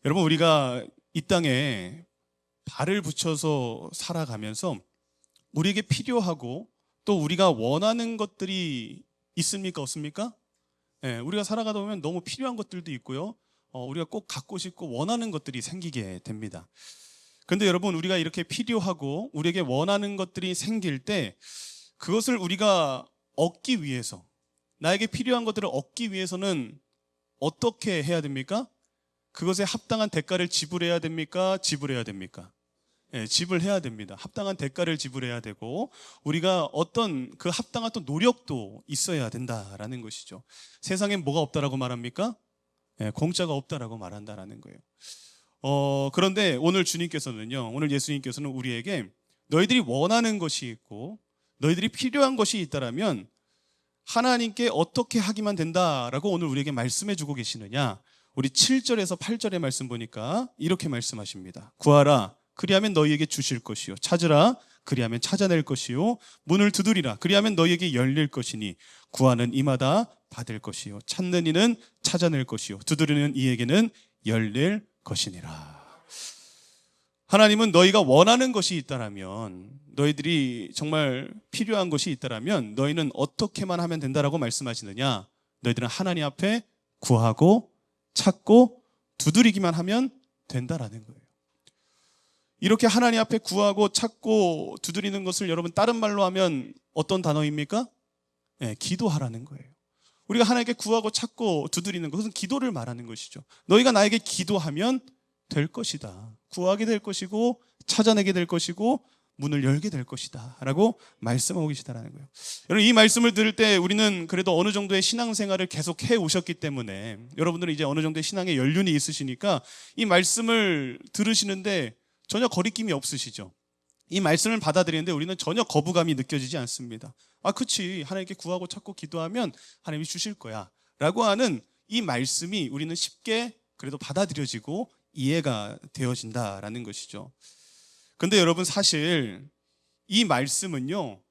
여러분, 우리가 이 땅에 발을 붙여서 살아가면서 우리에게 필요하고 또 우리가 원하는 것들이 있습니까? 없습니까? 우리가 살아가다 보면 너무 필요한 것들도 있고요. 우리가 꼭 갖고 싶고 원하는 것들이 생기게 됩니다. 그런데 여러분, 우리가 이렇게 필요하고 우리에게 원하는 것들이 생길 때 그것을 우리가 얻기 위해서, 나에게 필요한 것들을 얻기 위해서는 어떻게 해야 됩니까? 그것에 합당한 대가를 지불해야 됩니까? 지불해야 됩니까? 지불해야 됩니다. 합당한 대가를 지불해야 되고 우리가 어떤 그 합당한 또 노력도 있어야 된다라는 것이죠. 세상엔 뭐가 없다라고 말합니까? 공짜가 없다라고 말한다라는 거예요. 그런데 오늘 주님께서는요, 오늘 예수님께서는 우리에게 너희들이 원하는 것이 있고 너희들이 필요한 것이 있다라면 하나님께 어떻게 하기만 된다라고 오늘 우리에게 말씀해 주고 계시느냐? 우리 7절에서 8절의 말씀 보니까 이렇게 말씀하십니다. 구하라, 그리하면 너희에게 주실 것이요, 찾으라, 그리하면 찾아낼 것이요, 문을 두드리라, 그리하면 너희에게 열릴 것이니 구하는 이마다 받을 것이요, 찾는 이는 찾아낼 것이요, 두드리는 이에게는 열릴 것이니라. 하나님은 너희가 원하는 것이 있다라면, 너희들이 정말 필요한 것이 있다라면 너희는 어떻게만 하면 된다라고 말씀하시느냐? 너희들은 하나님 앞에 구하고 찾고 두드리기만 하면 된다라는 거예요. 이렇게 하나님 앞에 구하고 찾고 두드리는 것을 여러분 다른 말로 하면 어떤 단어입니까? 기도하라는 거예요. 우리가 하나님께 구하고 찾고 두드리는 것은 기도를 말하는 것이죠. 너희가 나에게 기도하면 될 것이다. 구하게 될 것이고 찾아내게 될 것이고 문을 열게 될 것이다 라고 말씀하고 계시다라는 거예요. 여러분, 이 말씀을 들을 때 우리는 그래도 어느 정도의 신앙생활을 계속 해 오셨기 때문에 여러분들은 이제 어느 정도의 신앙의 연륜이 있으시니까 이 말씀을 들으시는데 전혀 거리낌이 없으시죠. 이 말씀을 받아들이는데 우리는 전혀 거부감이 느껴지지 않습니다. 그치, 하나님께 구하고 찾고 기도하면 하나님이 주실 거야 라고 하는 이 말씀이 우리는 쉽게 그래도 받아들여지고 이해가 되어진다라는 것이죠. 근데 여러분, 사실 이 말씀은요,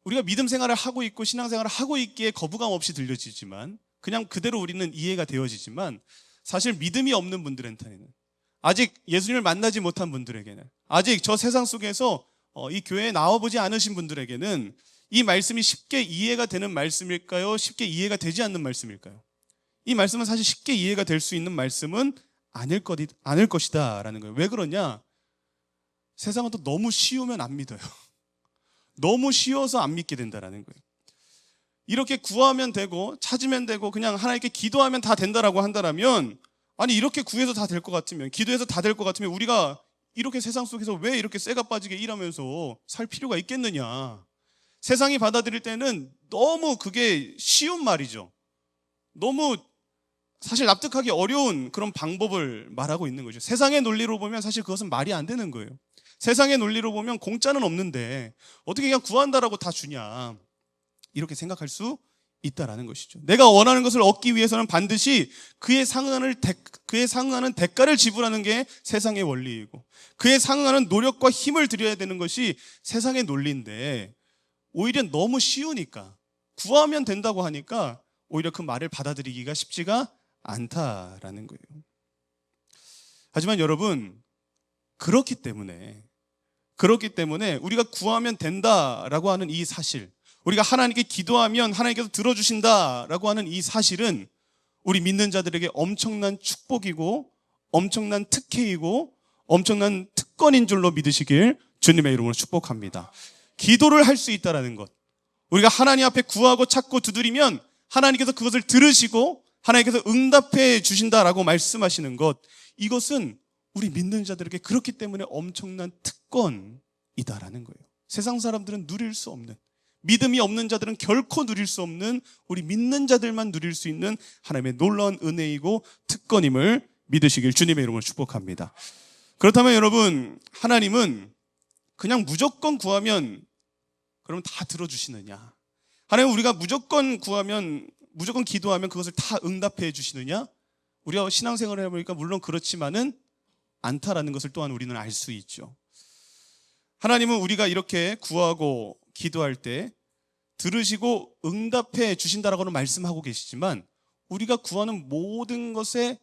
우리가 믿음 생활을 하고 있고 신앙생활을 하고 있기에 거부감 없이 들려지지만, 그냥 그대로 우리는 이해가 되어지지만, 사실 믿음이 없는 분들한테는, 아직 예수님을 만나지 못한 분들에게는, 아직 저 세상 속에서 이 교회에 나와보지 않으신 분들에게는 이 말씀이 쉽게 이해가 되는 말씀일까요? 쉽게 이해가 되지 않는 말씀일까요? 이 말씀은 사실 쉽게 이해가 될 수 있는 말씀은 아닐 것이다 라는 거예요. 왜 그러냐? 세상은 또 너무 쉬우면 안 믿어요. 너무 쉬워서 안 믿게 된다라는 거예요. 이렇게 구하면 되고 찾으면 되고 그냥 하나님께 기도하면 다 된다라고 한다라면, 아니 이렇게 구해서 다 될 것 같으면, 기도해서 다 될 것 같으면 우리가 이렇게 세상 속에서 왜 이렇게 쇠가 빠지게 일하면서 살 필요가 있겠느냐? 세상이 받아들일 때는 너무 그게 쉬운 말이죠. 너무 사실 납득하기 어려운 그런 방법을 말하고 있는 거죠. 세상의 논리로 보면 사실 그것은 말이 안 되는 거예요. 세상의 논리로 보면 공짜는 없는데 어떻게 그냥 구한다라고 다 주냐, 이렇게 생각할 수 있다라는 것이죠. 내가 원하는 것을 얻기 위해서는 반드시 그에 상응하는 대가를 지불하는 게 세상의 원리이고, 그에 상응하는 노력과 힘을 들여야 되는 것이 세상의 논리인데, 오히려 너무 쉬우니까, 구하면 된다고 하니까 오히려 그 말을 받아들이기가 쉽지가 않다라는 거예요. 하지만 여러분, 그렇기 때문에 우리가 구하면 된다라고 하는 이 사실, 우리가 하나님께 기도하면 하나님께서 들어주신다라고 하는 이 사실은 우리 믿는 자들에게 엄청난 축복이고 엄청난 특혜이고 엄청난 특권인 줄로 믿으시길 주님의 이름으로 축복합니다. 기도를 할 수 있다라는 것, 우리가 하나님 앞에 구하고 찾고 두드리면 하나님께서 그것을 들으시고 하나님께서 응답해 주신다라고 말씀하시는 것, 이것은 우리 믿는 자들에게 그렇기 때문에 엄청난 특권이다라는 거예요. 세상 사람들은 누릴 수 없는, 믿음이 없는 자들은 결코 누릴 수 없는, 우리 믿는 자들만 누릴 수 있는 하나님의 놀라운 은혜이고 특권임을 믿으시길 주님의 이름으로 축복합니다. 그렇다면 여러분, 하나님은 그냥 무조건 구하면 그럼 다 들어주시느냐? 하나님, 우리가 무조건 구하면, 무조건 기도하면 그것을 다 응답해 주시느냐? 우리가 신앙생활을 해보니까 물론 그렇지만은 않다라는 것을 또한 우리는 알 수 있죠. 하나님은 우리가 이렇게 구하고 기도할 때 들으시고 응답해 주신다라고는 말씀하고 계시지만, 우리가 구하는 모든 것에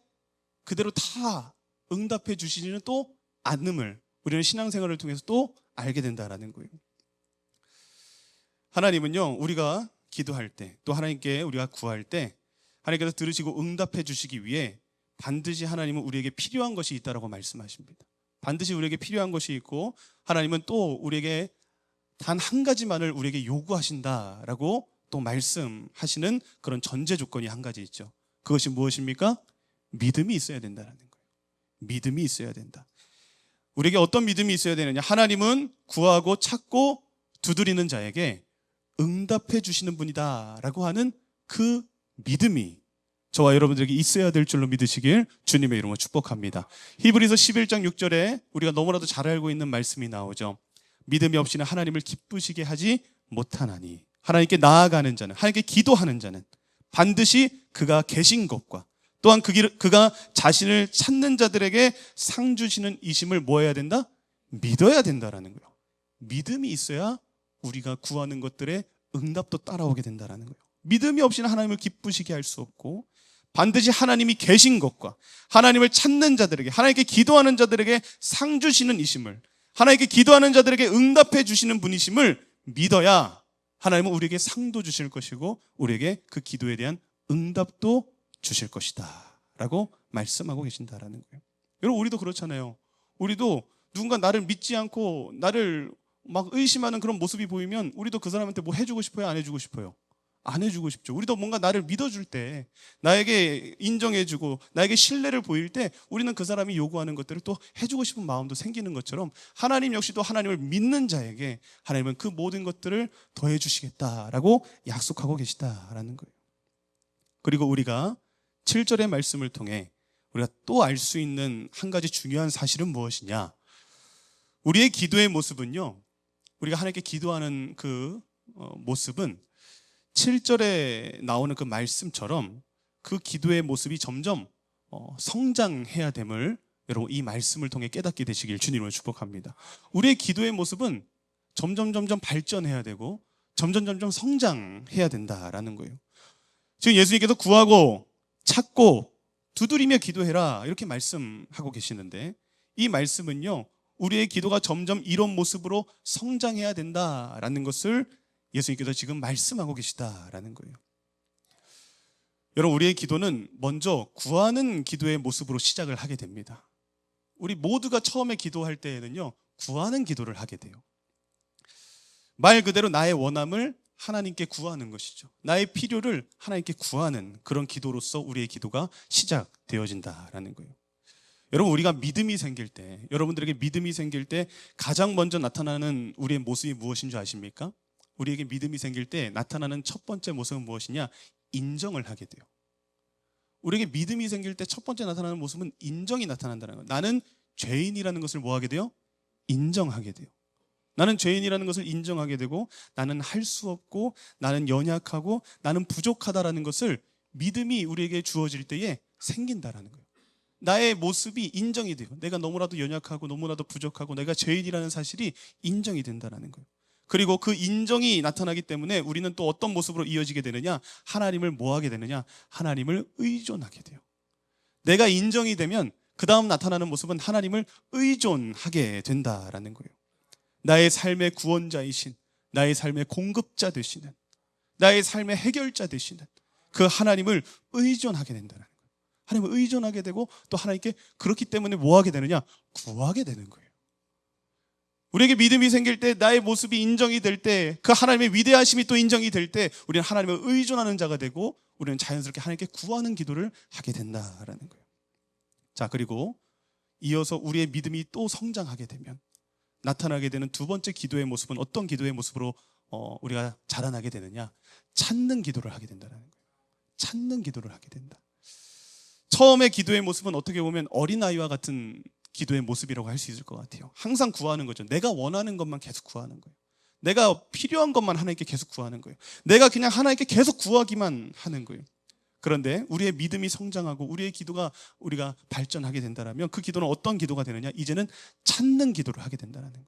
그대로 다 응답해 주시지는 또 않음을 우리는 신앙생활을 통해서 또 알게 된다라는 거예요. 하나님은요, 우리가 기도할 때, 또 하나님께 우리가 구할 때 하나님께서 들으시고 응답해 주시기 위해 반드시 하나님은 우리에게 필요한 것이 있다라고 말씀하십니다. 반드시 우리에게 필요한 것이 있고 하나님은 또 우리에게 단 한 가지만을 우리에게 요구하신다라고 또 말씀하시는 그런 전제 조건이 한 가지 있죠. 그것이 무엇입니까? 믿음이 있어야 된다는 거예요. 믿음이 있어야 된다. 우리에게 어떤 믿음이 있어야 되느냐? 하나님은 구하고 찾고 두드리는 자에게 응답해 주시는 분이다라고 하는 그 믿음이 저와 여러분들에게 있어야 될 줄로 믿으시길 주님의 이름으로 축복합니다. 히브리서 11장 6절에 우리가 너무나도 잘 알고 있는 말씀이 나오죠. 믿음이 없이는 하나님을 기쁘시게 하지 못하나니, 하나님께 나아가는 자는, 하나님께 기도하는 자는 반드시 그가 계신 것과 또한 그가 자신을 찾는 자들에게 상 주시는 이심을 뭐 해야 된다? 믿어야 된다라는 거예요. 믿음이 있어야 우리가 구하는 것들의 응답도 따라오게 된다라는 거예요. 믿음이 없이는 하나님을 기쁘시게 할 수 없고, 반드시 하나님이 계신 것과 하나님을 찾는 자들에게, 하나님께 기도하는 자들에게 상 주시는 이심을, 하나님께 기도하는 자들에게 응답해 주시는 분이심을 믿어야 하나님은 우리에게 상도 주실 것이고 우리에게 그 기도에 대한 응답도 주실 것이다 라고 말씀하고 계신다라는 거예요. 여러분, 우리도 그렇잖아요. 우리도 누군가 나를 믿지 않고 나를 막 의심하는 그런 모습이 보이면 우리도 그 사람한테 뭐 해주고 싶어요? 안 해주고 싶어요? 안 해주고 싶죠. 우리도 뭔가 나를 믿어줄 때, 나에게 인정해주고 나에게 신뢰를 보일 때 우리는 그 사람이 요구하는 것들을 또 해주고 싶은 마음도 생기는 것처럼 하나님 역시도 하나님을 믿는 자에게 하나님은 그 모든 것들을 더해 주시겠다라고 약속하고 계시다라는 거예요. 그리고 우리가 7절의 말씀을 통해 우리가 또 알 수 있는 한 가지 중요한 사실은 무엇이냐? 우리의 기도의 모습은요, 우리가 하나님께 기도하는 그 모습은 7절에 나오는 그 말씀처럼 그 기도의 모습이 점점 성장해야 됨을 여러분 이 말씀을 통해 깨닫게 되시길 주님으로 축복합니다. 우리의 기도의 모습은 점점 발전해야 되고 점점 성장해야 된다라는 거예요. 지금 예수님께서 구하고 찾고 두드리며 기도해라 이렇게 말씀하고 계시는데, 이 말씀은요, 우리의 기도가 점점 이런 모습으로 성장해야 된다라는 것을 예수님께서 지금 말씀하고 계시다라는 거예요. 여러분, 우리의 기도는 먼저 구하는 기도의 모습으로 시작을 하게 됩니다. 우리 모두가 처음에 기도할 때에는요, 구하는 기도를 하게 돼요. 말 그대로 나의 원함을 하나님께 구하는 것이죠. 나의 필요를 하나님께 구하는 그런 기도로서 우리의 기도가 시작되어진다라는 거예요. 여러분, 우리가 믿음이 생길 때, 여러분들에게 믿음이 생길 때 가장 먼저 나타나는 우리의 모습이 무엇인 줄 아십니까? 우리에게 믿음이 생길 때 나타나는 첫 번째 모습은 무엇이냐? 인정을 하게 돼요. 우리에게 믿음이 생길 때 첫 번째 나타나는 모습은 인정이 나타난다는 거예요. 나는 죄인이라는 것을 뭐 하게 돼요? 인정하게 돼요. 나는 죄인이라는 것을 인정하게 되고, 나는 할 수 없고, 나는 연약하고, 나는 부족하다라는 것을 믿음이 우리에게 주어질 때에 생긴다라는 거예요. 나의 모습이 인정이 돼요. 내가 너무나도 연약하고 너무나도 부족하고 내가 죄인이라는 사실이 인정이 된다는 거예요. 그리고 그 인정이 나타나기 때문에 우리는 또 어떤 모습으로 이어지게 되느냐? 하나님을 뭐 하게 되느냐? 하나님을 의존하게 돼요. 내가 인정이 되면 그 다음 나타나는 모습은 하나님을 의존하게 된다라는 거예요. 나의 삶의 구원자이신, 나의 삶의 공급자 되시는, 나의 삶의 해결자 되시는 그 하나님을 의존하게 된다는 거예요. 하나님을 의존하게 되고 또 하나님께 그렇기 때문에 뭐 하게 되느냐? 구하게 되는 거예요. 우리에게 믿음이 생길 때, 나의 모습이 인정이 될 때, 그 하나님의 위대하심이 또 인정이 될 때 우리는 하나님을 의존하는 자가 되고 우리는 자연스럽게 하나님께 구하는 기도를 하게 된다라는 거예요. 자, 그리고 이어서 우리의 믿음이 또 성장하게 되면 나타나게 되는 두 번째 기도의 모습은 어떤 기도의 모습으로 우리가 자라나게 되느냐? 찾는 기도를 하게 된다는 거예요. 찾는 기도를 하게 된다. 처음에 기도의 모습은 어떻게 보면 어린아이와 같은 기도의 모습이라고 할 수 있을 것 같아요. 항상 구하는 거죠. 내가 원하는 것만 계속 구하는 거예요. 내가 필요한 것만 하나님께 계속 구하는 거예요. 내가 그냥 하나님께 계속 구하기만 하는 거예요. 그런데 우리의 믿음이 성장하고 우리의 기도가 우리가 발전하게 된다면 그 기도는 어떤 기도가 되느냐? 이제는 찾는 기도를 하게 된다는 거예요.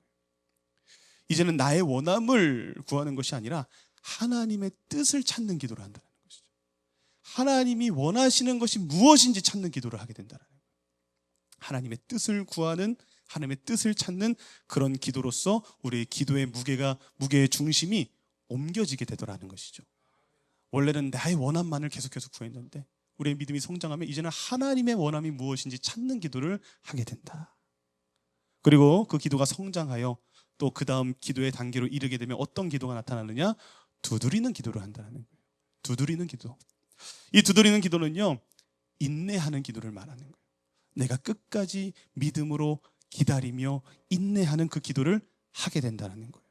이제는 나의 원함을 구하는 것이 아니라 하나님의 뜻을 찾는 기도를 한다는 것이죠. 하나님이 원하시는 것이 무엇인지 찾는 기도를 하게 된다는 거예요. 하나님의 뜻을 구하는, 하나님의 뜻을 찾는 그런 기도로서 우리의 기도의 무게의 중심이 옮겨지게 되더라는 것이죠. 원래는 나의 원함만을 계속해서 구했는데 우리의 믿음이 성장하면 이제는 하나님의 원함이 무엇인지 찾는 기도를 하게 된다. 그리고 그 기도가 성장하여 또 그 다음 기도의 단계로 이르게 되면 어떤 기도가 나타나느냐? 두드리는 기도를 한다는 거예요. 두드리는 기도. 이 두드리는 기도는요, 인내하는 기도를 말하는 거예요. 내가 끝까지 믿음으로 기다리며 인내하는 그 기도를 하게 된다는 거예요.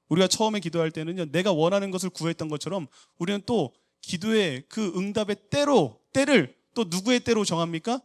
우리가 처음에 기도할 때는요, 내가 원하는 것을 구했던 것처럼 우리는 또 기도의 그 응답의 때를 또 누구의 때로 정합니까?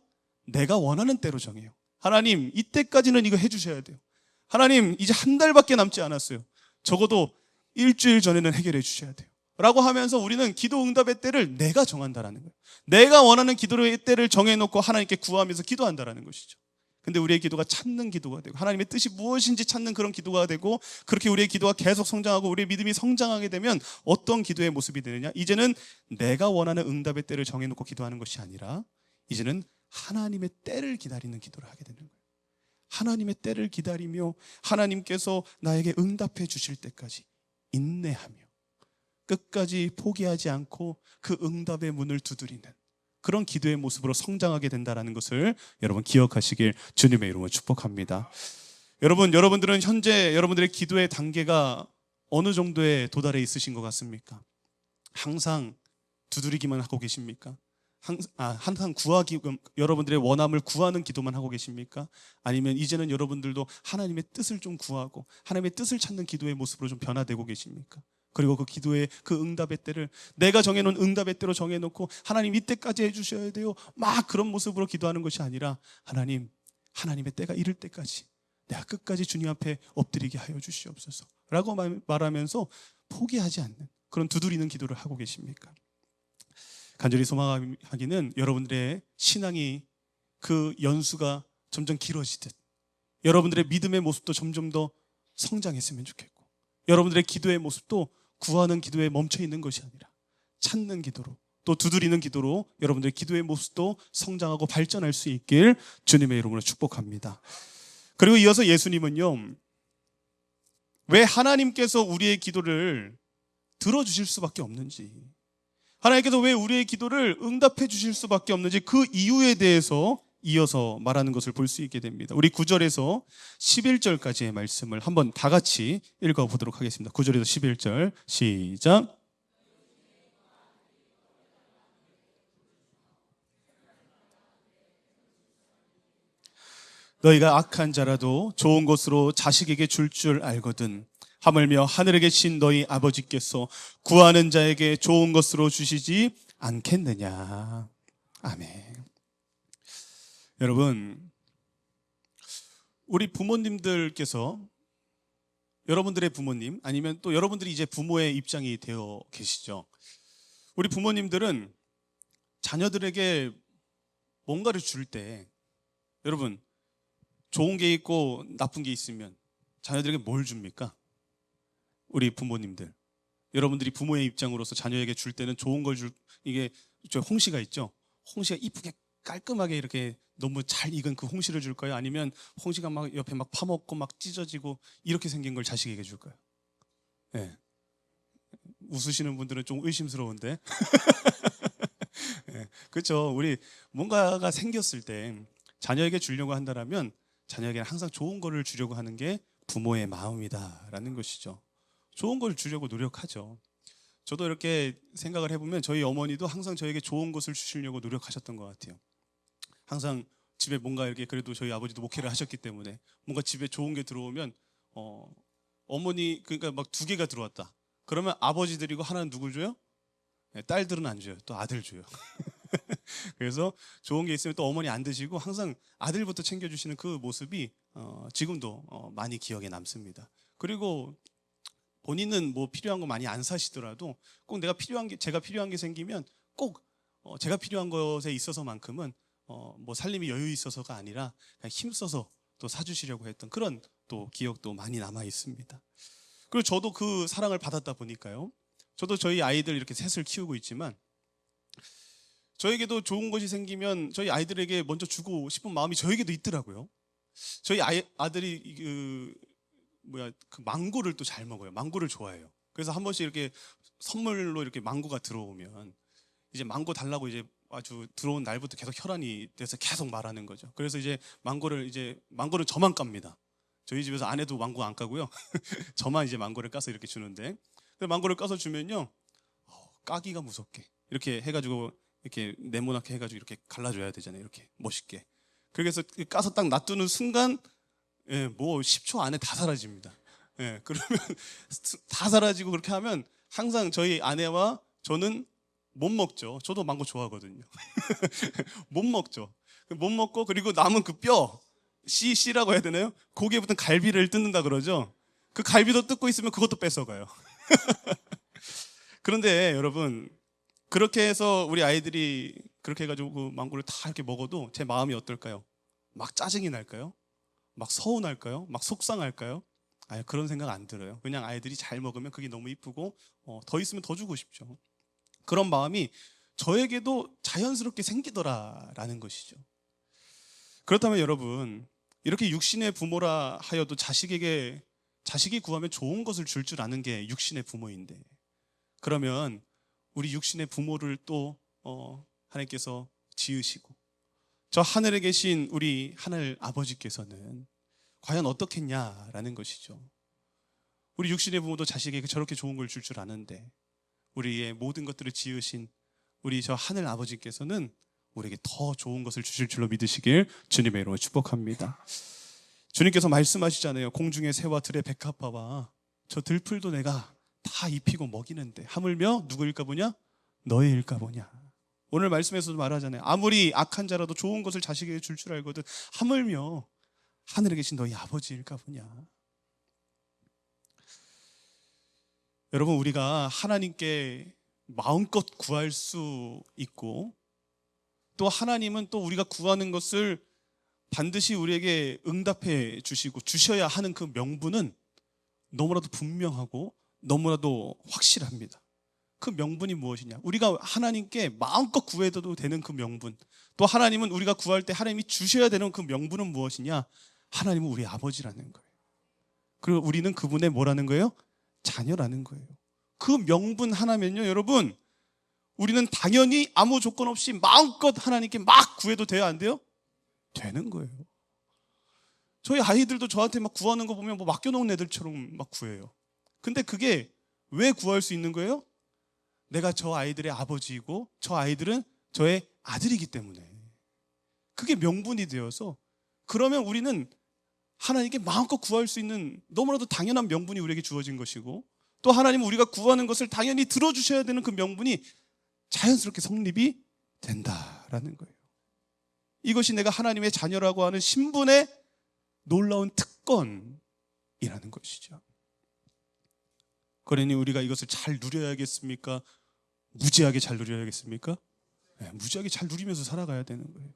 내가 원하는 때로 정해요. 하나님, 이때까지는 이거 해주셔야 돼요. 하나님, 이제 한 달밖에 남지 않았어요. 적어도 일주일 전에는 해결해 주셔야 돼요. 라고 하면서 우리는 기도 응답의 때를 내가 정한다라는 거예요. 내가 원하는 기도의 때를 정해놓고 하나님께 구하면서 기도한다라는 것이죠. 근데 우리의 기도가 찾는 기도가 되고 하나님의 뜻이 무엇인지 찾는 그런 기도가 되고, 그렇게 우리의 기도가 계속 성장하고 우리의 믿음이 성장하게 되면 어떤 기도의 모습이 되느냐? 이제는 내가 원하는 응답의 때를 정해놓고 기도하는 것이 아니라 이제는 하나님의 때를 기다리는 기도를 하게 되는 거예요. 하나님의 때를 기다리며 하나님께서 나에게 응답해 주실 때까지 인내하며 끝까지 포기하지 않고 그 응답의 문을 두드리는 그런 기도의 모습으로 성장하게 된다는 것을 여러분 기억하시길 주님의 이름으로 축복합니다. 여러분들은 현재 여러분들의 기도의 단계가 어느 정도에 도달해 있으신 것 같습니까? 항상 두드리기만 하고 계십니까? 항상 여러분들의 원함을 구하는 기도만 하고 계십니까? 아니면 이제는 여러분들도 하나님의 뜻을 좀 구하고 하나님의 뜻을 찾는 기도의 모습으로 좀 변화되고 계십니까? 그리고 그 기도의 그 응답의 때를 내가 정해놓은 응답의 때로 정해놓고 하나님 이때까지 해주셔야 돼요, 막 그런 모습으로 기도하는 것이 아니라 하나님의 때가 이를 때까지 내가 끝까지 주님 앞에 엎드리게 하여 주시옵소서 라고 말하면서 포기하지 않는 그런 두드리는 기도를 하고 계십니까? 간절히 소망하기는 여러분들의 신앙이 그 연수가 점점 길어지듯 여러분들의 믿음의 모습도 점점 더 성장했으면 좋겠고, 여러분들의 기도의 모습도 구하는 기도에 멈춰 있는 것이 아니라 찾는 기도로 또 두드리는 기도로 여러분들의 기도의 모습도 성장하고 발전할 수 있길 주님의 이름으로 축복합니다. 그리고 이어서 예수님은요, 왜 하나님께서 우리의 기도를 들어주실 수밖에 없는지, 하나님께서 왜 우리의 기도를 응답해 주실 수밖에 없는지 그 이유에 대해서 이어서 말하는 것을 볼 수 있게 됩니다. 우리 9절에서 11절까지의 말씀을 한번 다 같이 읽어보도록 하겠습니다. 9절에서 11절 시작. 너희가 악한 자라도 좋은 것으로 자식에게 줄 알거든 하물며 하늘에 계신 너희 아버지께서 구하는 자에게 좋은 것으로 주시지 않겠느냐. 아멘. 여러분, 우리 부모님들께서, 여러분들의 부모님 아니면 또 여러분들이 이제 부모의 입장이 되어 계시죠. 우리 부모님들은 자녀들에게 뭔가를 줄 때, 여러분, 좋은 게 있고 나쁜 게 있으면 자녀들에게 뭘 줍니까? 우리 부모님들, 여러분들이 부모의 입장으로서 자녀에게 줄 때는 좋은 걸 이게 저 홍시가 있죠. 홍시가 이쁘게 깔끔하게 이렇게 너무 잘 익은 그 홍시를 줄까요? 아니면 홍시가 막 옆에 막 파먹고 막 찢어지고 이렇게 생긴 걸 자식에게 줄까요? 네. 웃으시는 분들은 좀 의심스러운데. 네. 그렇죠. 우리 뭔가가 생겼을 때 자녀에게 주려고 한다면 자녀에게는 항상 좋은 거를 주려고 하는 게 부모의 마음이다라는 것이죠. 좋은 걸 주려고 노력하죠. 저도 이렇게 생각을 해보면 저희 어머니도 항상 저에게 좋은 것을 주시려고 노력하셨던 것 같아요. 항상 집에 뭔가 이렇게, 그래도 저희 아버지도 목회를 하셨기 때문에 뭔가 집에 좋은 게 들어오면 어머니, 그러니까 막 2개가 들어왔다 그러면 아버지 드리고 하나는 누굴 줘요? 네, 딸들은 안 줘요. 또 아들 줘요. 그래서 좋은 게 있으면 또 어머니 안 드시고 항상 아들부터 챙겨주시는 그 모습이 지금도 많이 기억에 남습니다. 그리고 본인은 뭐 필요한 거 많이 안 사시더라도 꼭 제가 필요한 게 생기면 꼭 제가 필요한 것에 있어서만큼은 뭐 살림이 여유 있어서가 아니라 그냥 힘써서 또 사주시려고 했던 그런 또 기억도 많이 남아 있습니다. 그리고 저도 그 사랑을 받았다 보니까요, 저도 저희 아이들 이렇게 셋을 키우고 있지만 저에게도 좋은 것이 생기면 저희 아이들에게 먼저 주고 싶은 마음이 저에게도 있더라고요. 저희 아들이 그 망고를 또 잘 먹어요. 망고를 좋아해요. 그래서 한 번씩 이렇게 선물로 이렇게 망고가 들어오면 이제 망고 달라고 이제 아주 들어온 날부터 계속 혈안이 돼서 계속 말하는 거죠. 그래서 이제 망고는 저만 깝니다. 저희 집에서 아내도 망고 안 까고요. 저만 이제 망고를 까서 이렇게 주는데, 망고를 까서 주면요, 까기가 무섭게 이렇게 해가지고 이렇게 네모나게 해가지고 이렇게 갈라줘야 되잖아요. 이렇게 멋있게. 그래서 까서 딱 놔두는 순간, 뭐 10초 안에 다 사라집니다. 그러면 다 사라지고 그렇게 하면 항상 저희 아내와 저는 못 먹죠. 저도 망고 좋아하거든요. 못 먹죠. 못 먹고, 그리고 남은 그 뼈, 씨라고 해야 되나요? 고기에 붙은 갈비를 뜯는다 그러죠. 그 갈비도 뜯고 있으면 그것도 뺏어가요. 그런데 여러분, 그렇게 해서 우리 아이들이 그렇게 해가지고 그 망고를 다 이렇게 먹어도 제 마음이 어떨까요? 막 짜증이 날까요? 막 서운할까요? 막 속상할까요? 그런 생각 안 들어요. 그냥 아이들이 잘 먹으면 그게 너무 이쁘고 더 있으면 더 주고 싶죠. 그런 마음이 저에게도 자연스럽게 생기더라라는 것이죠. 그렇다면 여러분, 이렇게 육신의 부모라 하여도 자식이 구하면 좋은 것을 줄 아는 게 육신의 부모인데, 그러면 우리 육신의 부모를 또 하나님께서 지으시고 저 하늘에 계신 우리 하늘 아버지께서는 과연 어떻겠냐라는 것이죠. 우리 육신의 부모도 자식에게 저렇게 좋은 걸 줄 아는데, 우리의 모든 것들을 지으신 우리 저 하늘 아버지께서는 우리에게 더 좋은 것을 주실 줄로 믿으시길 주님의 이름으로 축복합니다. 주님께서 말씀하시잖아요. 공중의 새와 들의 백합화와 저 들풀도 내가 다 입히고 먹이는데 하물며 누구일까 보냐? 너희일까 보냐. 오늘 말씀에서도 말하잖아요. 아무리 악한 자라도 좋은 것을 자식에게 줄 알거든 하물며 하늘에 계신 너희 아버지일까 보냐. 여러분, 우리가 하나님께 마음껏 구할 수 있고, 또 하나님은 또 우리가 구하는 것을 반드시 우리에게 응답해 주시고 주셔야 하는 그 명분은 너무나도 분명하고 너무나도 확실합니다. 그 명분이 무엇이냐? 우리가 하나님께 마음껏 구해도 되는 그 명분, 또 하나님은 우리가 구할 때 하나님이 주셔야 되는 그 명분은 무엇이냐? 하나님은 우리 아버지라는 거예요. 그리고 우리는 그분의 뭐라는 거예요? 자녀라는 거예요. 그 명분 하나면요, 여러분, 우리는 당연히 아무 조건 없이 마음껏 하나님께 막 구해도 돼요, 안 돼요? 되는 거예요. 저희 아이들도 저한테 막 구하는 거 보면 뭐 맡겨놓은 애들처럼 막 구해요. 근데 그게 왜 구할 수 있는 거예요? 내가 저 아이들의 아버지이고 저 아이들은 저의 아들이기 때문에. 그게 명분이 되어서, 그러면 우리는 하나님께 마음껏 구할 수 있는 너무나도 당연한 명분이 우리에게 주어진 것이고, 또 하나님은 우리가 구하는 것을 당연히 들어주셔야 되는 그 명분이 자연스럽게 성립이 된다라는 거예요. 이것이 내가 하나님의 자녀라고 하는 신분의 놀라운 특권이라는 것이죠. 그러니 우리가 이것을 잘 누려야겠습니까? 무지하게 잘 누려야겠습니까? 무지하게 잘 누리면서 살아가야 되는 거예요.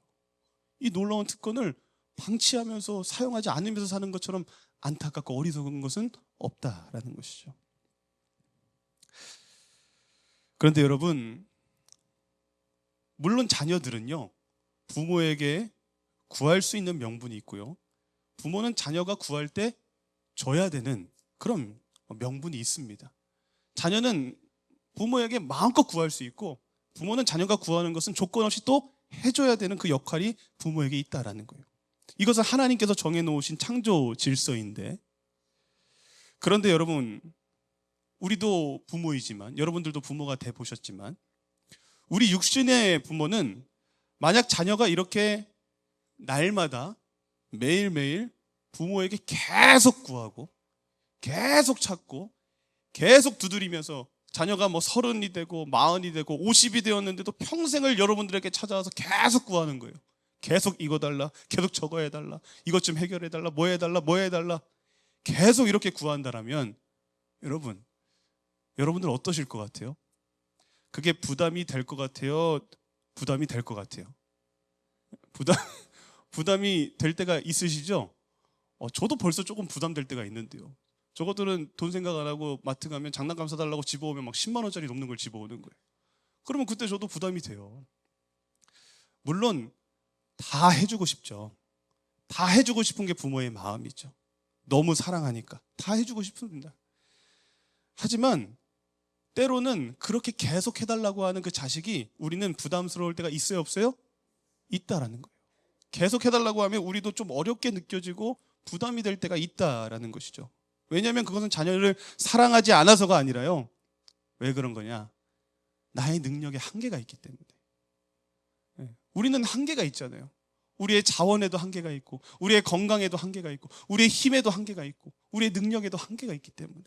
이 놀라운 특권을 방치하면서 사용하지 않으면서 사는 것처럼 안타깝고 어리석은 것은 없다라는 것이죠. 그런데 여러분, 물론 자녀들은요, 부모에게 구할 수 있는 명분이 있고요, 부모는 자녀가 구할 때 줘야 되는 그런 명분이 있습니다. 자녀는 부모에게 마음껏 구할 수 있고, 부모는 자녀가 구하는 것은 조건 없이 또 해줘야 되는 그 역할이 부모에게 있다라는 거예요. 이것은 하나님께서 정해놓으신 창조 질서인데, 그런데 여러분, 우리도 부모이지만, 여러분들도 부모가 돼 보셨지만, 우리 육신의 부모는 만약 자녀가 이렇게 날마다 매일매일 부모에게 계속 구하고 계속 찾고 계속 두드리면서, 자녀가 뭐 30이 되고 40이 되고 50이 되었는데도 평생을 여러분들에게 찾아와서 계속 구하는 거예요. 계속 이거 달라, 계속 저거 해달라, 이것 좀 해결해달라, 뭐 해달라, 뭐 해달라, 계속 이렇게 구한다라면 여러분들 어떠실 것 같아요? 그게 부담이 될 것 같아요? 부담이 될 것 같아요? 부담이 될 때가 있으시죠? 저도 벌써 조금 부담될 때가 있는데요. 저것들은 돈 생각 안 하고 마트 가면 장난감 사달라고 집어오면 막 10만 원짜리 넘는 걸 집어오는 거예요. 그러면 그때 저도 부담이 돼요. 물론 다 해주고 싶죠. 다 해주고 싶은 게 부모의 마음이죠. 너무 사랑하니까 다 해주고 싶습니다. 하지만 때로는 그렇게 계속 해달라고 하는 그 자식이 우리는 부담스러울 때가 있어요, 없어요? 있다라는 거예요. 계속 해달라고 하면 우리도 좀 어렵게 느껴지고 부담이 될 때가 있다라는 것이죠. 왜냐하면 그것은 자녀를 사랑하지 않아서가 아니라요. 왜 그런 거냐? 나의 능력에 한계가 있기 때문에. 우리는 한계가 있잖아요. 우리의 자원에도 한계가 있고, 우리의 건강에도 한계가 있고, 우리의 힘에도 한계가 있고, 우리의 능력에도 한계가 있기 때문에.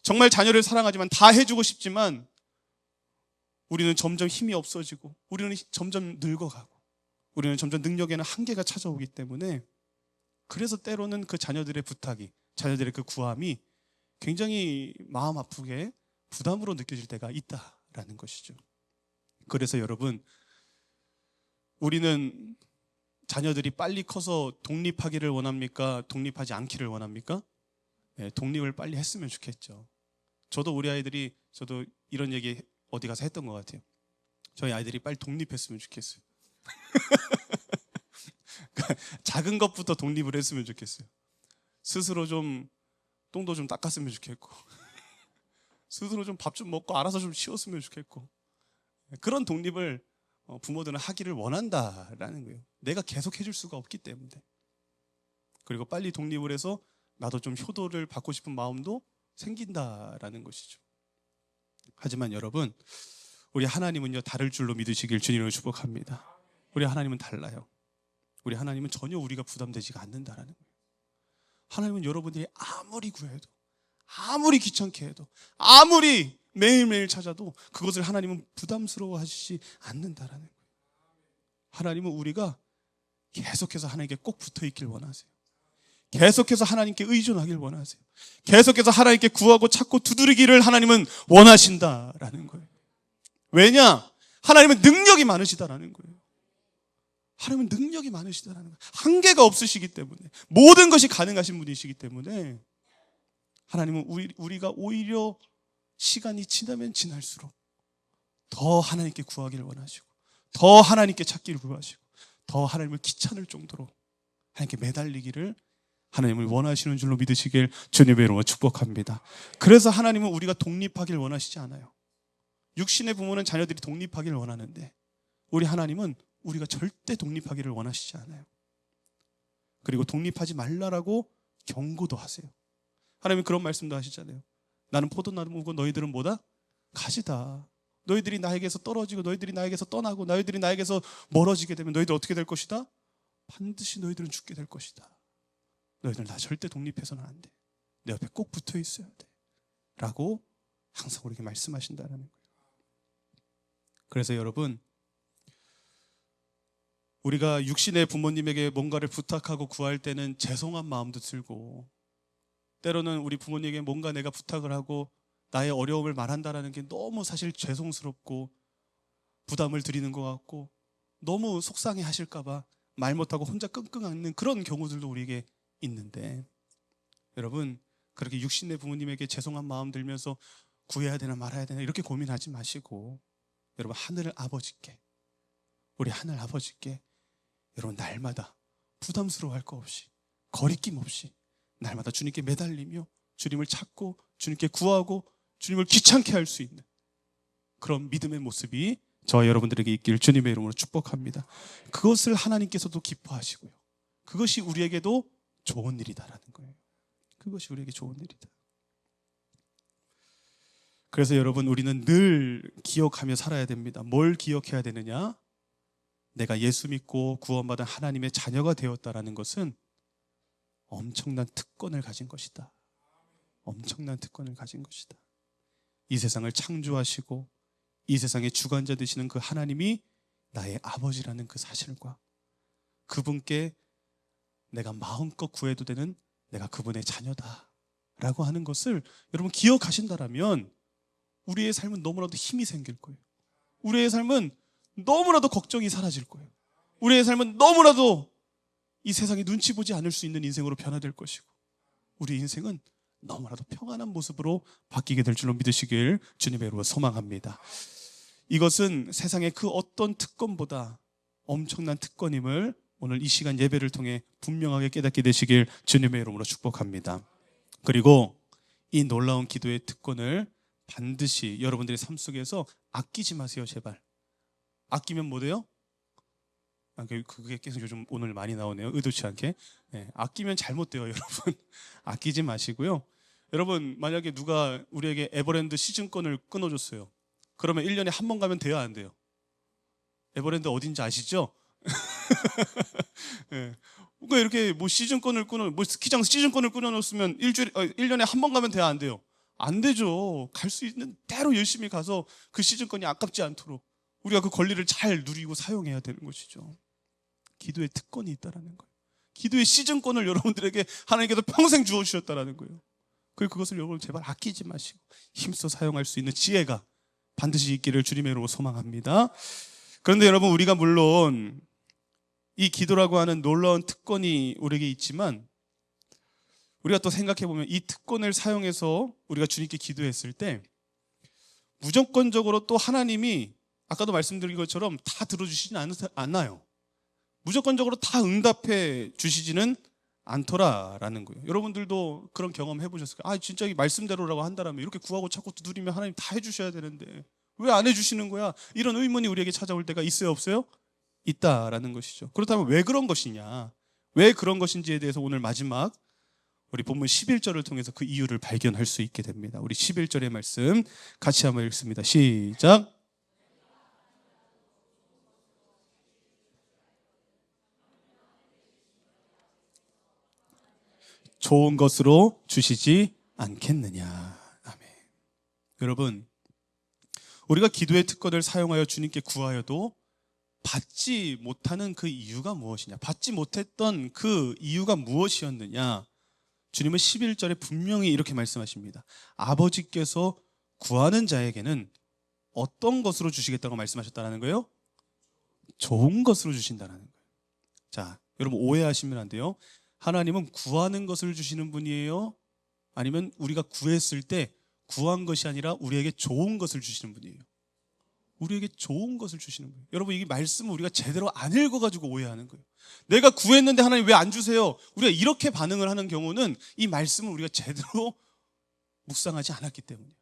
정말 자녀를 사랑하지만 다 해주고 싶지만 우리는 점점 힘이 없어지고, 우리는 점점 늙어가고, 우리는 점점 능력에는 한계가 찾아오기 때문에, 그래서 때로는 그 자녀들의 부탁이, 자녀들의 그 구함이 굉장히 마음 아프게 부담으로 느껴질 때가 있다라는 것이죠. 그래서 여러분, 우리는 자녀들이 빨리 커서 독립하기를 원합니까? 독립하지 않기를 원합니까? 네, 독립을 빨리 했으면 좋겠죠. 저도 우리 아이들이, 저도 이런 얘기 어디 가서 했던 것 같아요. 저희 아이들이 빨리 독립했으면 좋겠어요. 작은 것부터 독립을 했으면 좋겠어요. 스스로 좀 똥도 좀 닦았으면 좋겠고, 스스로 좀 밥 좀 먹고 알아서 좀 쉬었으면 좋겠고, 그런 독립을 부모들은 하기를 원한다라는 거예요. 내가 계속 해줄 수가 없기 때문에. 그리고 빨리 독립을 해서 나도 좀 효도를 받고 싶은 마음도 생긴다라는 것이죠. 하지만 여러분, 우리 하나님은요, 다를 줄로 믿으시길 주님으로 축복합니다. 우리 하나님은 달라요. 우리 하나님은 전혀 우리가 부담되지가 않는다라는 거예요. 하나님은 여러분들이 아무리 구해도, 아무리 귀찮게 해도, 아무리 매일매일 찾아도 그것을 하나님은 부담스러워 하시지 않는다라는 거예요. 하나님은 우리가 계속해서 하나님께 꼭 붙어 있길 원하세요. 계속해서 하나님께 의존하길 원하세요. 계속해서 하나님께 구하고 찾고 두드리기를 하나님은 원하신다라는 거예요. 왜냐? 하나님은 능력이 많으시다라는 거예요. 하나님은 능력이 많으시다라는 거예요. 한계가 없으시기 때문에, 모든 것이 가능하신 분이시기 때문에 하나님은 우리가 오히려 시간이 지나면 지날수록 더 하나님께 구하기를 원하시고, 더 하나님께 찾기를 구하시고, 더 하나님을 귀찮을 정도로 하나님께 매달리기를 하나님을 원하시는 줄로 믿으시길 주님의 이름으로 축복합니다. 그래서 하나님은 우리가 독립하기를 원하시지 않아요. 육신의 부모는 자녀들이 독립하기를 원하는데, 우리 하나님은 우리가 절대 독립하기를 원하시지 않아요. 그리고 독립하지 말라라고 경고도 하세요. 하나님은 그런 말씀도 하시잖아요. 나는 포도나무고 너희들은 뭐다? 가지다. 너희들이 나에게서 떨어지고, 너희들이 나에게서 떠나고, 너희들이 나에게서 멀어지게 되면 너희들 어떻게 될 것이다? 반드시 너희들은 죽게 될 것이다. 너희들 나 절대 독립해서는 안 돼. 내 옆에 꼭 붙어 있어야 돼. 라고 항상 우리에게 말씀하신다는 거예요. 그래서 여러분, 우리가 육신의 부모님에게 뭔가를 부탁하고 구할 때는 죄송한 마음도 들고, 때로는 우리 부모님에게 뭔가 내가 부탁을 하고 나의 어려움을 말한다는 게 너무 사실 죄송스럽고 부담을 드리는 것 같고, 너무 속상해 하실까 봐 말 못하고 혼자 끙끙 앓는 그런 경우들도 우리에게 있는데, 여러분, 그렇게 육신의 부모님에게 죄송한 마음 들면서 구해야 되나 말아야 되나 이렇게 고민하지 마시고, 여러분, 하늘 아버지께, 우리 하늘 아버지께 여러분 날마다 부담스러워할 거 없이, 거리낌 없이 날마다 주님께 매달리며 주님을 찾고 주님께 구하고 주님을 귀찮게 할 수 있는 그런 믿음의 모습이 저와 여러분들에게 있기를 주님의 이름으로 축복합니다. 그것을 하나님께서도 기뻐하시고요, 그것이 우리에게도 좋은 일이다라는 거예요. 그것이 우리에게 좋은 일이다. 그래서 여러분, 우리는 늘 기억하며 살아야 됩니다. 뭘 기억해야 되느냐? 내가 예수 믿고 구원받은 하나님의 자녀가 되었다라는 것은 엄청난 특권을 가진 것이다. 엄청난 특권을 가진 것이다. 이 세상을 창조하시고 이 세상의 주관자 되시는 그 하나님이 나의 아버지라는 그 사실과, 그분께 내가 마음껏 구해도 되는 내가 그분의 자녀다 라고 하는 것을 여러분 기억하신다라면 우리의 삶은 너무나도 힘이 생길 거예요. 우리의 삶은 너무나도 걱정이 사라질 거예요. 우리의 삶은 너무나도 이 세상에 눈치 보지 않을 수 있는 인생으로 변화될 것이고, 우리 인생은 너무나도 평안한 모습으로 바뀌게 될 줄로 믿으시길 주님의 이름으로 소망합니다. 이것은 세상의 그 어떤 특권보다 엄청난 특권임을 오늘 이 시간 예배를 통해 분명하게 깨닫게 되시길 주님의 이름으로 축복합니다. 그리고 이 놀라운 기도의 특권을 반드시 여러분들의 삶 속에서 아끼지 마세요. 제발. 아끼면 뭐 돼요? 그게 계속 요즘 오늘 많이 나오네요. 의도치 않게. 네, 아끼면 잘못돼요. 여러분. 아끼지 마시고요. 여러분, 만약에 누가 우리에게 에버랜드 시즌권을 끊어줬어요. 그러면 1년에 한 번 가면 돼요? 안 돼요? 에버랜드 어딘지 아시죠? 네. 그러니까 이렇게 뭐 시즌권을 스키장 시즌권을 끊어놓으면 1년에 한 번 가면 돼요? 안 돼요? 안 되죠. 갈 수 있는 대로 열심히 가서 그 시즌권이 아깝지 않도록 우리가 그 권리를 잘 누리고 사용해야 되는 것이죠. 기도의 특권이 있다라는 거예요. 기도의 시즌권을 여러분들에게 하나님께서 평생 주어주셨다라는 거예요. 그리고 그것을 여러분 제발 아끼지 마시고 힘써 사용할 수 있는 지혜가 반드시 있기를 주님의 이름으로 소망합니다. 그런데 여러분, 우리가 물론 이 기도라고 하는 놀라운 특권이 우리에게 있지만 우리가 또 생각해보면 이 특권을 사용해서 우리가 주님께 기도했을 때 무조건적으로 또 하나님이 아까도 말씀드린 것처럼 다 들어주시진 않아요. 무조건적으로 다 응답해 주시지는 않더라라는 거예요. 여러분들도 그런 경험 해보셨을까요? 진짜 이 말씀대로라고 한다면 이렇게 구하고 찾고 두드리면 하나님 다 해주셔야 되는데 왜 안 해주시는 거야? 이런 의문이 우리에게 찾아올 때가 있어요, 없어요? 있다라는 것이죠. 그렇다면 왜 그런 것이냐? 왜 그런 것인지에 대해서 오늘 마지막 우리 본문 11절을 통해서 그 이유를 발견할 수 있게 됩니다. 우리 11절의 말씀 같이 한번 읽습니다. 시작. 좋은 것으로 주시지 않겠느냐. 아멘. 여러분, 우리가 기도의 특권을 사용하여 주님께 구하여도 받지 못하는 그 이유가 무엇이냐? 받지 못했던 그 이유가 무엇이었느냐? 주님은 11절에 분명히 이렇게 말씀하십니다. 아버지께서 구하는 자에게는 어떤 것으로 주시겠다고 말씀하셨다는 거예요? 좋은 것으로 주신다는 거예요. 자, 여러분 오해하시면 안 돼요. 하나님은 구하는 것을 주시는 분이에요? 아니면 우리가 구했을 때 구한 것이 아니라 우리에게 좋은 것을 주시는 분이에요? 우리에게 좋은 것을 주시는 거예요. 여러분, 이 말씀을 우리가 제대로 안 읽어가지고 오해하는 거예요. 내가 구했는데 하나님 왜 안 주세요? 우리가 이렇게 반응을 하는 경우는 이 말씀을 우리가 제대로 묵상하지 않았기 때문이에요.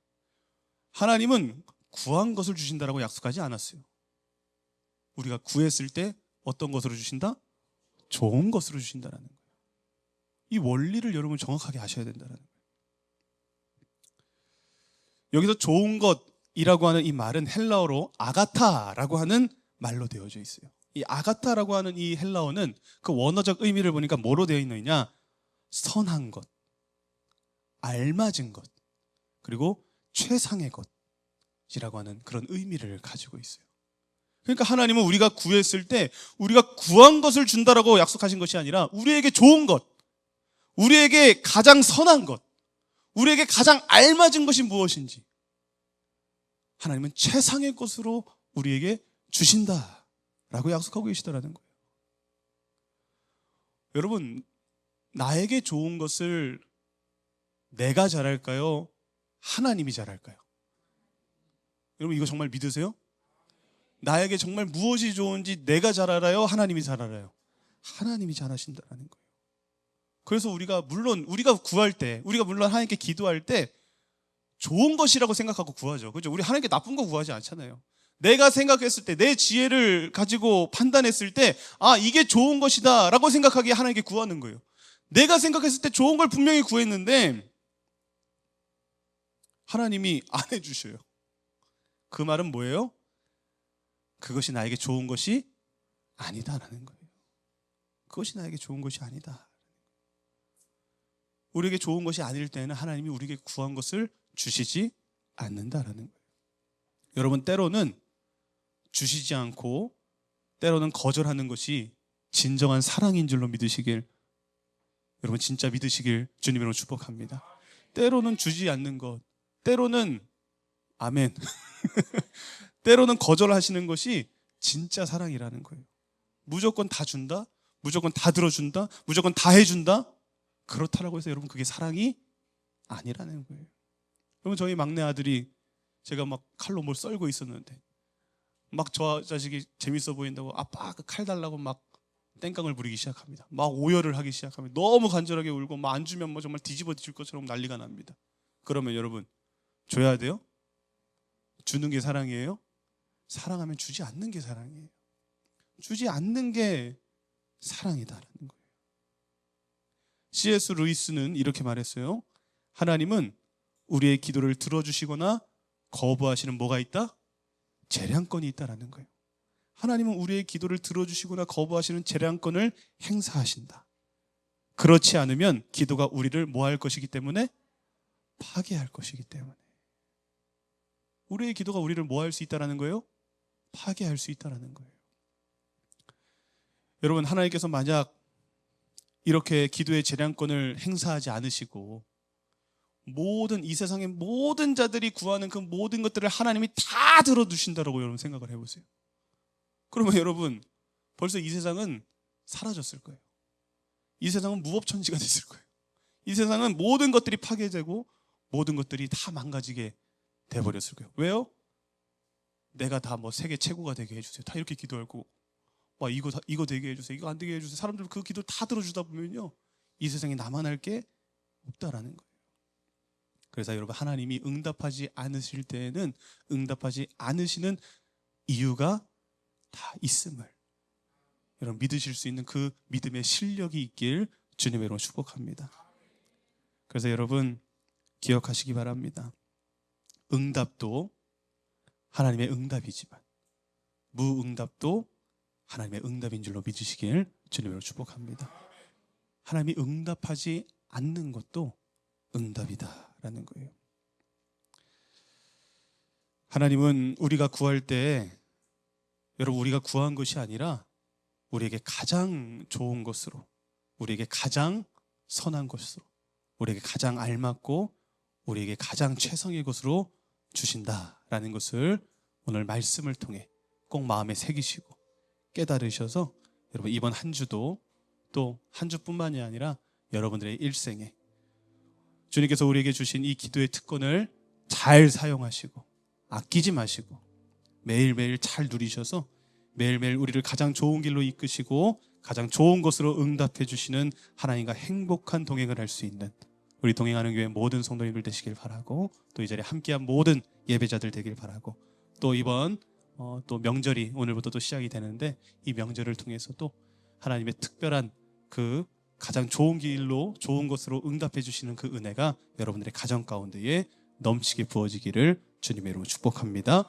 하나님은 구한 것을 주신다라고 약속하지 않았어요. 우리가 구했을 때 어떤 것으로 주신다? 좋은 것으로 주신다라는 거예요. 이 원리를 여러분 정확하게 아셔야 된다는 거예요. 여기서 좋은 것이라고 하는 이 말은 헬라어로 아가타라고 하는 말로 되어져 있어요. 이 아가타라고 하는 이 헬라어는 그 원어적 의미를 보니까 뭐로 되어 있느냐? 선한 것, 알맞은 것, 그리고 최상의 것이라고 하는 그런 의미를 가지고 있어요. 그러니까 하나님은 우리가 구했을 때 우리가 구한 것을 준다라고 약속하신 것이 아니라 우리에게 좋은 것, 우리에게 가장 선한 것, 우리에게 가장 알맞은 것이 무엇인지 하나님은 최상의 것으로 우리에게 주신다라고 약속하고 계시더라는 거예요. 여러분, 나에게 좋은 것을 내가 잘할까요? 하나님이 잘할까요? 여러분, 이거 정말 믿으세요? 나에게 정말 무엇이 좋은지 내가 잘 알아요? 하나님이 잘 알아요? 하나님이 잘 하신다는 거예요. 그래서 우리가 구할 때, 우리가 물론 하나님께 기도할 때 좋은 것이라고 생각하고 구하죠. 그죠? 우리 하나님께 나쁜 거 구하지 않잖아요. 내가 생각했을 때, 내 지혜를 가지고 판단했을 때, 이게 좋은 것이다 라고 생각하기에 하나님께 구하는 거예요. 내가 생각했을 때 좋은 걸 분명히 구했는데 하나님이 안 해주셔요. 그 말은 뭐예요? 그것이 나에게 좋은 것이 아니다라는 거예요. 그것이 나에게 좋은 것이 아니다. 우리에게 좋은 것이 아닐 때는 하나님이 우리에게 구한 것을 주시지 않는다라는 거예요. 여러분, 때로는 주시지 않고 때로는 거절하는 것이 진정한 사랑인 줄로 믿으시길, 여러분 진짜 믿으시길 주님으로 축복합니다. 때로는 주지 않는 것, 때로는 아멘 때로는 거절하시는 것이 진짜 사랑이라는 거예요. 무조건 다 준다, 무조건 다 들어준다, 무조건 다 해준다, 그렇다라고 해서 여러분 그게 사랑이 아니라는 거예요. 여러분, 저희 막내 아들이 제가 막 칼로 뭘 썰고 있었는데 막 저 자식이 재밌어 보인다고 아빠 그 칼 달라고 막 땡깡을 부리기 시작합니다. 막 오열을 하기 시작합니다. 너무 간절하게 울고 막 안 주면 뭐 정말 뒤집어 질 것처럼 난리가 납니다. 그러면 여러분 줘야 돼요? 주는 게 사랑이에요? 사랑하면 주지 않는 게 사랑이에요. 주지 않는 게 사랑이다라는 거예요. C.S. 루이스는 이렇게 말했어요. 하나님은 우리의 기도를 들어주시거나 거부하시는 뭐가 있다? 재량권이 있다라는 거예요. 하나님은 우리의 기도를 들어주시거나 거부하시는 재량권을 행사하신다. 그렇지 않으면 기도가 우리를 뭐 할 것이기 때문에? 파괴할 것이기 때문에. 우리의 기도가 우리를 뭐 할 수 있다라는 거예요? 파괴할 수 있다라는 거예요. 여러분, 하나님께서 만약 이렇게 기도의 재량권을 행사하지 않으시고 모든 이 세상의 모든 자들이 구하는 그 모든 것들을 하나님이 다 들어주신다라고 여러분 생각을 해보세요. 그러면 여러분 벌써 이 세상은 사라졌을 거예요. 이 세상은 무법천지가 됐을 거예요. 이 세상은 모든 것들이 파괴되고 모든 것들이 다 망가지게 돼버렸을 거예요. 왜요? 내가 다 뭐 세계 최고가 되게 해주세요. 다 이렇게 기도하고 와 이거 되게 해주세요. 이거 안 되게 해주세요. 사람들 그 기도 다 들어주다 보면요, 이 세상에 나만 할 게 없다라는 거예요. 그래서 여러분, 하나님이 응답하지 않으실 때에는 응답하지 않으시는 이유가 다 있음을 여러분 믿으실 수 있는 그 믿음의 실력이 있길 주님의 이름으로 축복합니다. 그래서 여러분 기억하시기 바랍니다. 응답도 하나님의 응답이지만 무응답도 하나님의 응답인 줄로 믿으시길 주님으로 축복합니다. 하나님이 응답하지 않는 것도 응답이다라는 거예요. 하나님은 우리가 구할 때 여러분 우리가 구한 것이 아니라 우리에게 가장 좋은 것으로, 우리에게 가장 선한 것으로, 우리에게 가장 알맞고 우리에게 가장 최상의 것으로 주신다라는 것을 오늘 말씀을 통해 꼭 마음에 새기시고 깨달으셔서 여러분 이번 한 주도 또 한 주뿐만이 아니라 여러분들의 일생에 주님께서 우리에게 주신 이 기도의 특권을 잘 사용하시고 아끼지 마시고 매일매일 잘 누리셔서 매일매일 우리를 가장 좋은 길로 이끄시고 가장 좋은 것으로 응답해 주시는 하나님과 행복한 동행을 할 수 있는 우리 동행하는 교회 모든 성도님들 되시길 바라고, 또 이 자리에 함께한 모든 예배자들 되길 바라고, 또 이번 또 명절이 오늘부터 또 시작이 되는데 이 명절을 통해서 또 하나님의 특별한 그 가장 좋은 길로 좋은 것으로 응답해 주시는 그 은혜가 여러분들의 가정 가운데에 넘치게 부어지기를 주님의 이름으로 축복합니다.